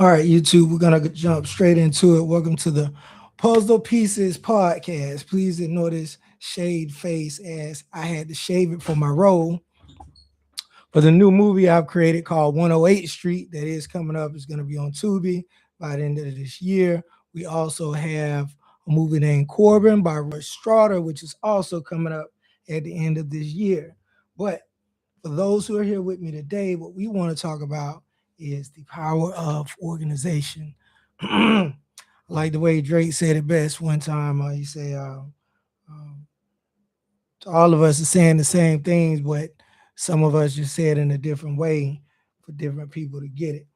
All right, YouTube, we're gonna jump straight into it. Welcome to the Puzzle Pieces podcast. Please ignore this shade face as I had to shave it for my role for the new movie I've created called 108 Street that is coming up. It's gonna be on Tubi by the end of this year. We also have a movie named Corbin by Roy Straughter, which is also coming up at the end of this year. But for those who are here with me today, what we want to talk about is the power of organization. Like the way Drake said it best one time, he said, um, all of us are saying the same things, but some of us just say it in a different way for different people to get it.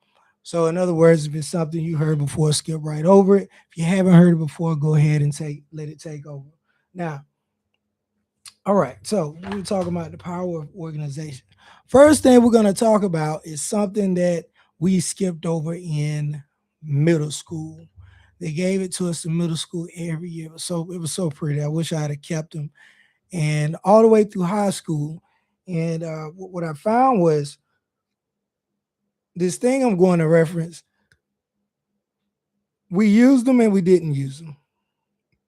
So, in other words, if it's something you heard before, skip right over it. If you haven't heard it before, go ahead and let it take over. Now, all right, so we're talking about the power of organization. First thing we're going to talk about is something that we skipped over in middle school. They gave it to us in middle school every year. It was so pretty. I wish I had kept them. And all the way through high school. And what I found was this thing I'm going to reference. We used them and we didn't use them.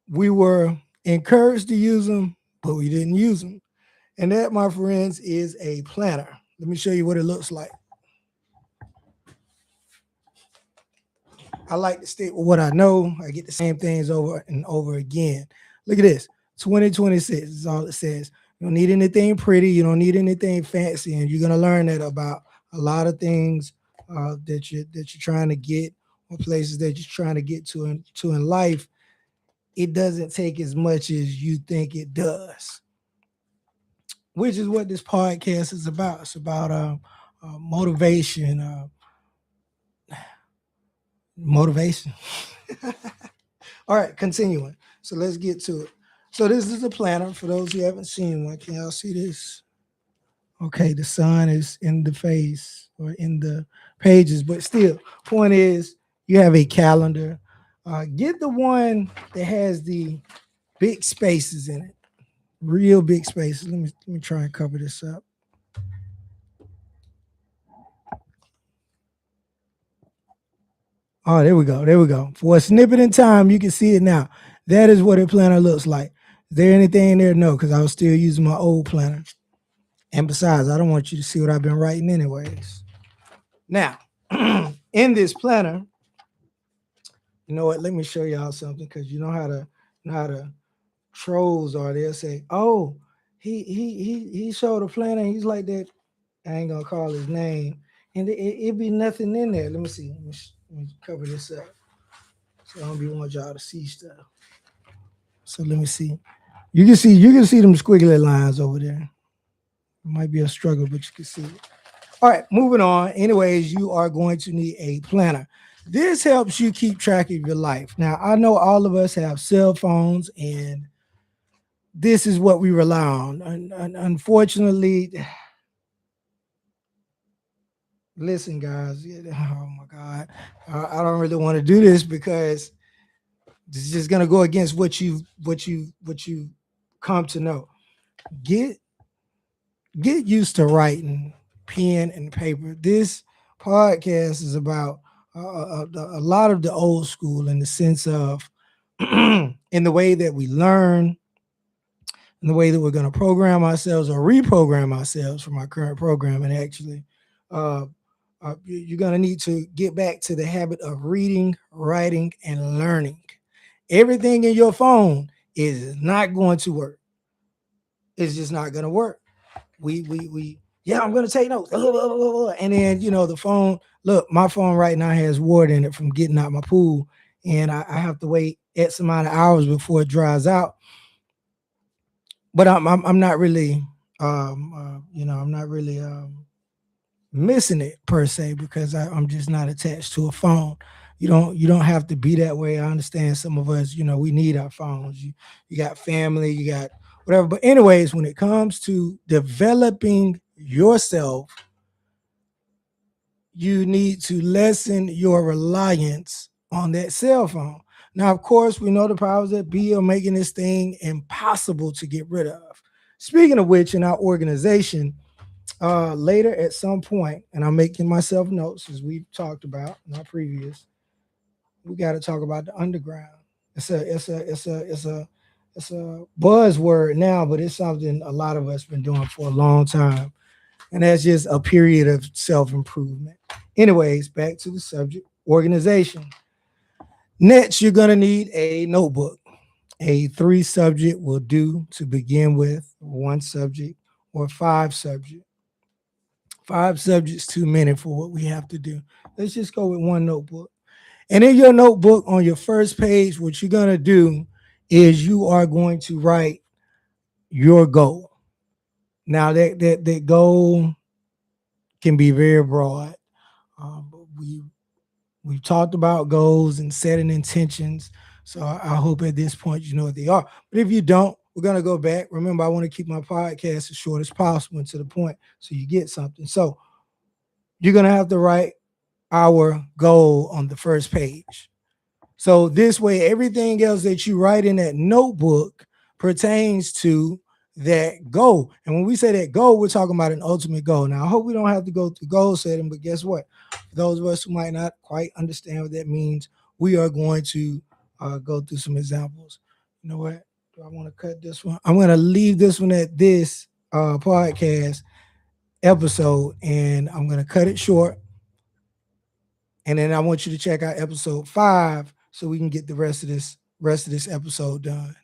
We were encouraged to use them, but we didn't use them. And that, my friends, is a planner. Let me show you what it looks like. I like to stick with what I know. I get the same things over and over again. Look at this. 2026 is all it says. You don't need anything pretty. You don't need anything fancy. And you're going to learn that about a lot of things that you're trying to get, or places that you're trying to get to in life. It doesn't take as much as you think it does, which is what this podcast is about. It's about motivation, motivation. All right, continuing. So let's get to it. So this is a planner for those who haven't seen one. Can y'all see this? Okay, the sun is in the face or in the pages, but still, point is you have a calendar. Get the one that has the big spaces in it, real big spaces. Let me try and cover this up. Oh, there we go. There we go. For a snippet in time, you can see it now. That is what a planner looks like. Is there anything in there? No, because I was still using my old planner. And besides, I don't want you to see what I've been writing anyways. Now, in this planner, you know what? Let me show y'all something because you know how the trolls are. They'll say, "Oh, he showed a planner. He's like that." I ain't gonna call his name, and it be nothing in there. Let me see. Let me cover this up so I don't be want y'all to see stuff. So let me see. You can see them squiggly lines over there. It might be a struggle, but you can see it. All right, moving on. Anyways, you are going to need a planner. This helps you keep track of your life. Now, I know all of us have cell phones, and this is what we rely on. Unfortunately, listen, guys. Oh my God, I don't really want to do this because this is just gonna go against what you come to know. Get get used to writing pen and paper. This podcast is about a lot of the old school in the sense of in the way that we learn, in the way that we're going to program ourselves or reprogram ourselves from our current programming. Actually, uh, you're going to need to get back to the habit of reading, writing, and learning. Everything in your phone is not going to work. It's just not going to work. We yeah, I'm gonna take notes. And then the phone. Look, my phone right now has water in it from getting out my pool, and I have to wait X amount of hours before it dries out. But I'm not really I'm not really missing it per se because I'm just not attached to a phone. You don't have to be that way. I understand some of us, we need our phones. You got family, you got whatever. But anyways, when it comes to developing yourself, you need to lessen your reliance on that cell phone. Now, of course, we know the powers that be are making this thing impossible to get rid of. Speaking of which, in our organization, later at some point, and I'm making myself notes as we've talked about in our previous, we got to talk about the underground. It's a buzzword now, but it's something a lot of us been doing for a long time, and that's just a period of self improvement. Anyways, back to the subject: organization. Next, you're gonna need a notebook. A three subject will do to begin with, one subject or five subject. Five subjects too many for what we have to do. Let's just go with one notebook. And in your notebook on your first page, what you're going to do is you are going to write your goal. Now that goal can be very broad. But we've talked about goals and setting intentions. So I hope at this point you know what they are. But if you don't, we're gonna go back. Remember, I want to keep my podcast as short as possible and to the point so you get something. So you're gonna have to write our goal on the first page. So this way, everything else that you write in that notebook pertains to that goal. And when we say that goal, we're talking about an ultimate goal. Now, I hope we don't have to go through goal setting, but guess what? For those of us who might not quite understand what that means, we are going to go through some examples. You know what? Do I want to cut this one? I'm going to leave this one at this podcast episode, and I'm going to cut it short. And then I want you to check out episode 5 so we can get the rest of this episode done.